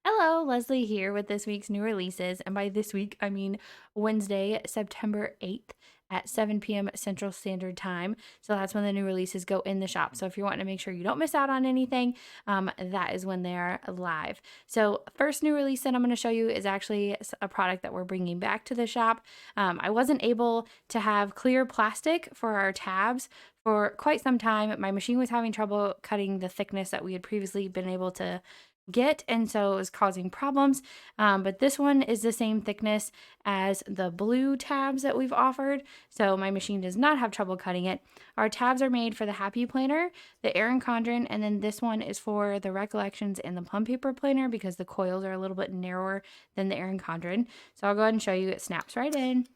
Hello, Leslie here with this week's new releases. And by this week, I mean Wednesday, September 8th at 7 p.m. Central Standard Time. So that's when the new releases go in the shop. So if you're wanting to make sure you don't miss out on anything, that is when they're live. So, first new release that I'm going to show you is actually a product that we're bringing back to the shop. I wasn't able to have clear plastic for our tabs for quite some time. My machine was having trouble cutting the thickness that we had previously been able to get, and so it was causing problems. But this one is the same thickness as the blue tabs that we've offered, so my machine does not have trouble cutting it. Our tabs are made for the Happy Planner, the Erin Condren, and then this one is for the Recollections and the Plum Paper Planner because the coils are a little bit narrower than the Erin Condren. So I'll go ahead and show you. It snaps right in,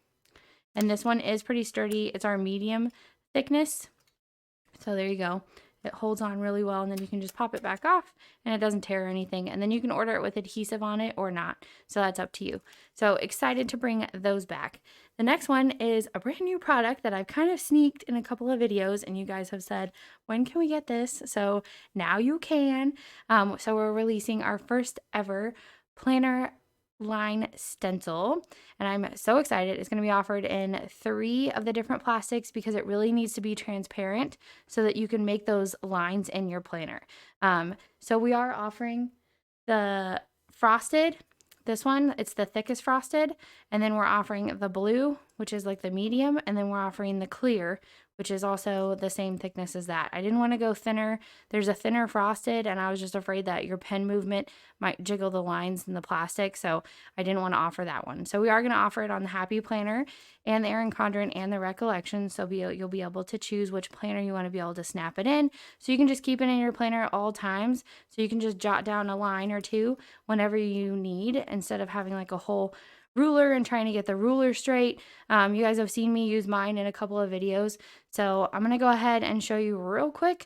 and this one is pretty sturdy. It's our medium thickness, so there you go. It holds on really well, and then you can just pop it back off and it doesn't tear or anything. And then you can order it with adhesive on it or not. So that's up to you. So excited to bring those back. The next one is a brand new product that I've kind of sneaked in a couple of videos, and you guys have said, when can we get this? So now you can. So we're releasing our first ever planner line stencil, and I'm so excited. It's going to be offered in 3 of the different plastics because it really needs to be transparent so that you can make those lines in your planner. So we are offering the frosted, this one, it's the thickest frosted, and then we're offering the blue, which is like the medium, and then we're offering the clear, which is also the same thickness as that. I didn't want to go thinner. There's a thinner frosted, and I was just afraid that your pen movement might jiggle the lines in the plastic, so I didn't want to offer that one. So we are going to offer it on the Happy Planner and the Erin Condren and the Recollection, so you'll be able to choose which planner you want to be able to snap it in. So you can just keep it in your planner at all times, so you can just jot down a line or two whenever you need instead of having like a whole ruler and trying to get the ruler straight. You guys have seen me use mine in a couple of videos, so I'm gonna go ahead and show you real quick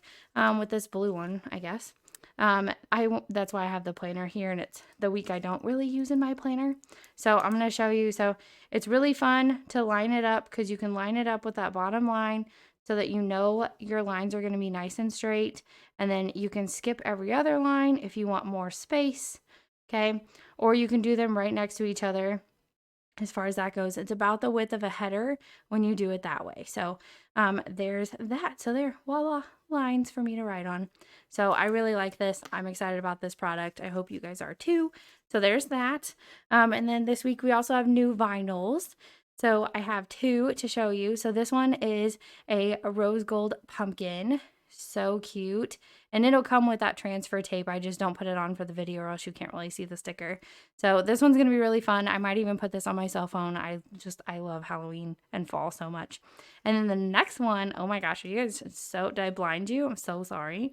with this blue one, I guess. That's why I have the planner here, and it's the week I don't really use in my planner. So I'm gonna show you. So it's really fun to line it up because you can line it up with that bottom line so that you know your lines are gonna be nice and straight, and then you can skip every other line if you want more space. Okay, or you can do them right next to each other. As far as that goes, it's about the width of a header when you do it that way. So there's that. So there, voila, lines for me to write on. So I really like this. I'm excited about this product. I hope you guys are too. So there's that. And then this week we also have new vinyls. So I have 2 to show you. So this one is a rose gold pumpkin. So cute. And it'll come with that transfer tape. I just don't put it on for the video or else you can't really see the sticker. So this one's going to be really fun. I might even put this on my cell phone. I love Halloween and fall so much. And then the next one, oh my gosh, are you guys did I blind you? I'm so sorry.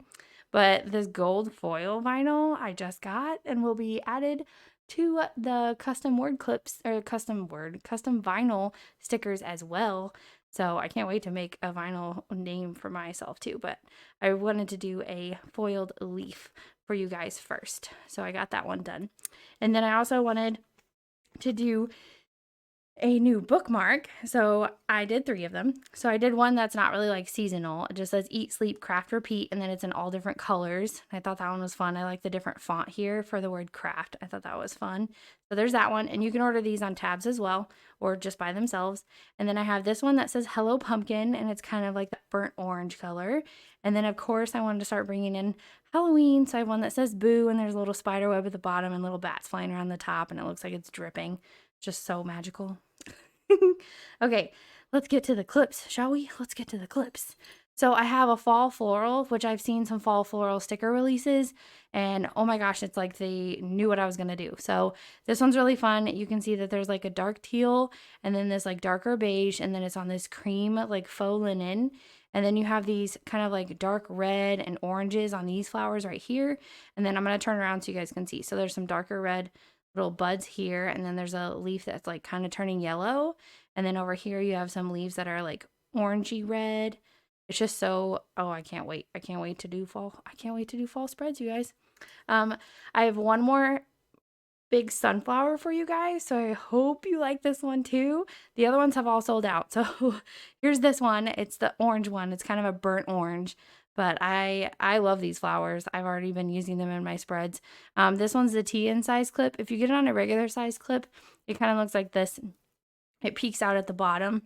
But this gold foil vinyl I just got and will be added to the custom word clips or custom vinyl stickers as well. So I can't wait to make a vinyl name for myself too, but I wanted to do a foiled leaf for you guys first. So I got that one done. And then I also wanted to do a new bookmark. So I did 3 of them. So I did one that's not really like seasonal. It just says eat, sleep, craft, repeat, and then it's in all different colors. I thought that one was fun. I like the different font here for the word craft. I thought that was fun. So there's that one, and you can order these on tabs as well or just by themselves. And then I have this one that says Hello Pumpkin, and it's kind of like that burnt orange color. And then of course I wanted to start bringing in Halloween, so I have one that says Boo, and there's a little spider web at the bottom and little bats flying around the top, and it looks like it's dripping. Just so magical. Okay, let's get to the clips, shall we? Let's get to the clips. So I have a fall floral, which I've seen some fall floral sticker releases, and oh my gosh, it's like they knew what I was going to do. So this one's really fun. You can see that there's like a dark teal and then this like darker beige, and then it's on this cream like faux linen. And then you have these kind of like dark red and oranges on these flowers right here. And then I'm going to turn around so you guys can see. So there's some darker red little buds here, and then there's a leaf that's like kind of turning yellow, and then over here you have some leaves that are like orangey red. It's just so, oh, I can't wait to do fall spreads, you guys. I have one more big sunflower for you guys, so I hope you like this one too. The other ones have all sold out, so here's this one. It's the orange one. It's kind of a burnt orange, But I love these flowers. I've already been using them in my spreads. This one's the tea in size clip. If you get it on a regular size clip, it kind of looks like this. It peeks out at the bottom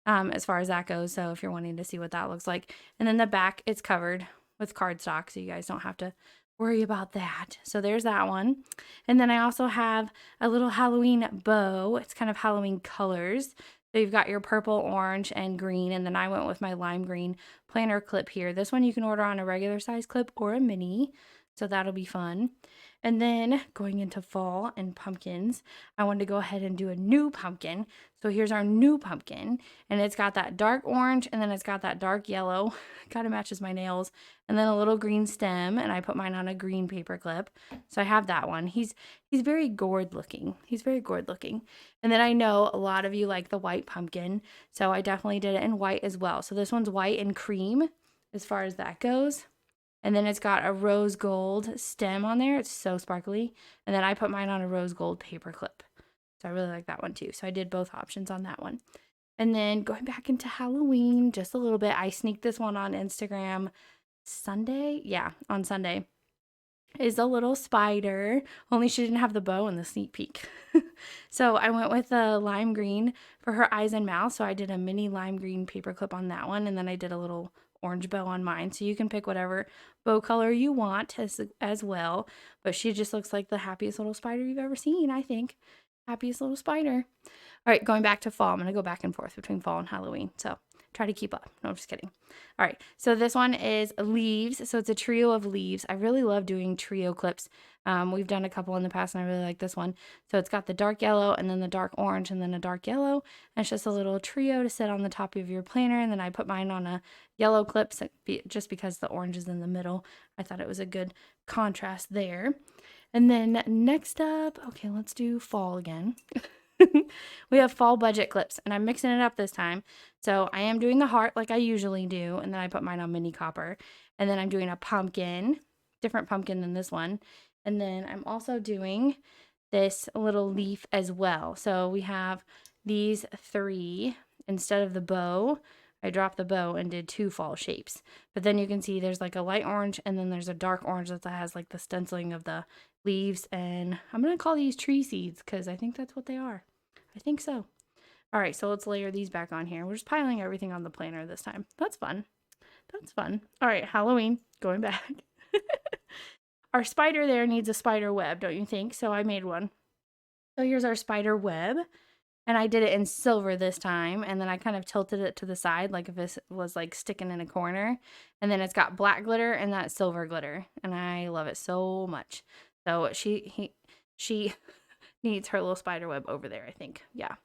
as far as that goes. So if you're wanting to see what that looks like. And then the back, it's covered with cardstock, so you guys don't have to worry about that. So there's that one. And then I also have a little Halloween bow. It's kind of Halloween colors. So you've got your purple, orange, and green. And then I went with my lime green planner clip here. This one you can order on a regular size clip or a mini. So that'll be fun. And then going into fall and pumpkins, I wanted to go ahead and do a new pumpkin. So here's our new pumpkin, and it's got that dark orange, and then it's got that dark yellow. Kind of matches my nails. And then a little green stem, and I put mine on a green paper clip. So I have that one. He's very gourd looking. He's very gourd looking. And then I know a lot of you like the white pumpkin, so I definitely did it in white as well. So this one's white and cream as far as that goes. And then it's got a rose gold stem on there. It's so sparkly. And then I put mine on a rose gold paper clip. So I really like that one too. So I did both options on that one. And then going back into Halloween just a little bit, I sneaked this one on Instagram Sunday. Yeah, on Sunday. Is a little spider, only she didn't have the bow in the sneak peek. So I went with a lime green for her eyes and mouth. So I did a mini lime green paper clip on that one. And then I did a little orange bow on mine. So you can pick whatever bow color you want as well. But she just looks like the happiest little spider you've ever seen, I think. Happiest little spider. All right, going back to fall. I'm going to go back and forth between fall and Halloween. So try to keep up. No, I'm just kidding. All right, so this one is leaves. So it's a trio of leaves. I really love doing trio clips. We've done a couple in the past, and I really like this one. So it's got the dark yellow, and then the dark orange, and then a dark yellow. And it's just a little trio to sit on the top of your planner. And then I put mine on a yellow clip just because the orange is in the middle. I thought it was a good contrast there. And then next up, okay, let's do fall again. We have fall budget clips, and I'm mixing it up this time. So I am doing the heart like I usually do, and then I put mine on mini copper. And then I'm doing a pumpkin, different pumpkin than this one. And then I'm also doing this little leaf as well. So we have these three. Instead of the bow, I dropped the bow and did two fall shapes. But then you can see there's like a light orange, and then there's a dark orange that has like the stenciling of the leaves. And I'm going to call these tree seeds because I think that's what they are. I think so. All right, so let's layer these back on here. We're just piling everything on the planner this time. That's fun. That's fun. All right, Halloween, going back. Our spider there needs a spider web, don't you think? So I made one. So here's our spider web. And I did it in silver this time. And then I kind of tilted it to the side like if this was like sticking in a corner. And then it's got black glitter and that silver glitter. And I love it so much. So she needs her little spider web over there, I think. Yeah.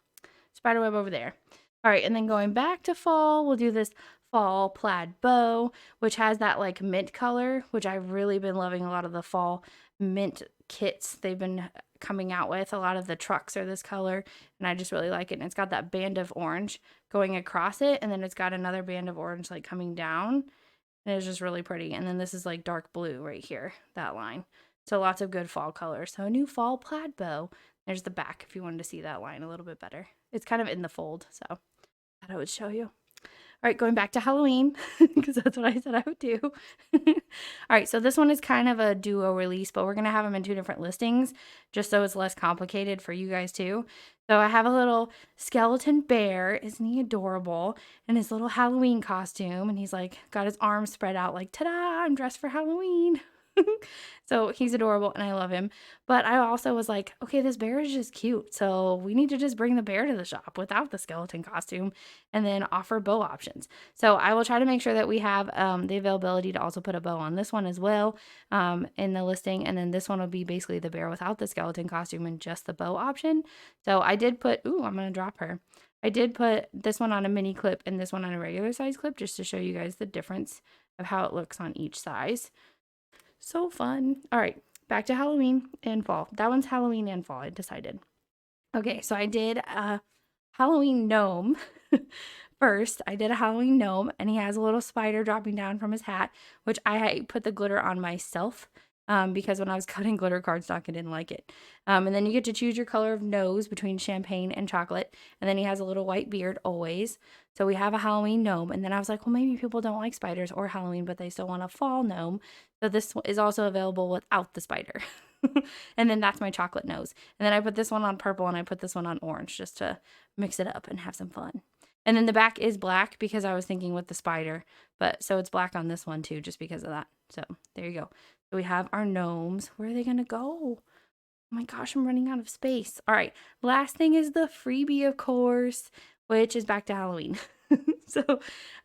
Spider web over there. All right. And then going back to fall, we'll do this fall plaid bow, which has that like mint color, which I've really been loving a lot of the fall mint kits they've been coming out with. A lot of the trucks are this color, and I just really like it. And it's got that band of orange going across it, and then it's got another band of orange like coming down, and it's just really pretty. And then this is like dark blue right here, that line. So lots of good fall colors. So a new fall plaid bow. There's the back if you wanted to see that line a little bit better. It's kind of in the fold, so I thought I would show you. All right, going back to Halloween, because that's what I said I would do. All right, so this one is kind of a duo release, but we're going to have them in two different listings, just so it's less complicated for you guys too. So I have a little skeleton bear. Isn't he adorable? In his little Halloween costume, and he's like got his arms spread out like, ta-da, I'm dressed for Halloween. So he's adorable and I love him. But I also was like, okay, this bear is just cute. So we need to just bring the bear to the shop without the skeleton costume and then offer bow options. So I will try to make sure that we have the availability to also put a bow on this one as well in the listing. And then this one will be basically the bear without the skeleton costume and just the bow option. So I did put, ooh, I'm going to drop her. I did put this one on a mini clip and this one on a regular size clip just to show you guys the difference of how it looks on each size. So fun. All right, back to Halloween and fall. That one's Halloween and fall, I decided. Okay, so I did a Halloween gnome first. I did a Halloween gnome, and he has a little spider dropping down from his hat, which I put the glitter on myself. because when I was cutting glitter cardstock, I didn't like it. And then you get to choose your color of nose between champagne and chocolate. And then he has a little white beard always. So we have a Halloween gnome. And then I was like, well, maybe people don't like spiders or Halloween, but they still want a fall gnome. So this is also available without the spider. And then that's my chocolate nose. And then I put this one on purple and I put this one on orange just to mix it up and have some fun. And then the back is black because I was thinking with the spider, but so it's black on this one too, just because of that. So there you go. So we have our gnomes. Where are they going to go? Oh my gosh, I'm running out of space. All right. Last thing is the freebie, of course, which is back to Halloween. So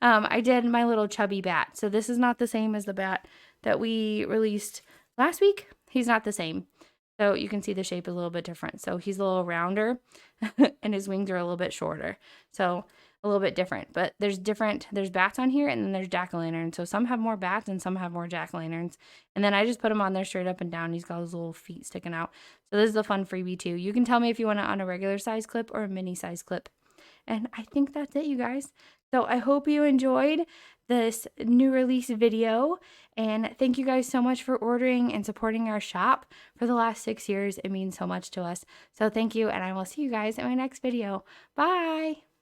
I did my little chubby bat. So this is not the same as the bat that we released last week. He's not the same. So you can see the shape is a little bit different. So he's a little rounder and his wings are a little bit shorter. So a little bit different, but there's bats on here and then there's jack-o'-lanterns. So some have more bats and some have more jack-o'-lanterns. And then I just put him on there straight up and down. He's got his little feet sticking out. So this is a fun freebie too. You can tell me if you want it on a regular size clip or a mini size clip. And I think that's it, you guys. So I hope you enjoyed this new release video. And thank you guys so much for ordering and supporting our shop for the last 6 years. It means so much to us. So thank you. And I will see you guys in my next video. Bye.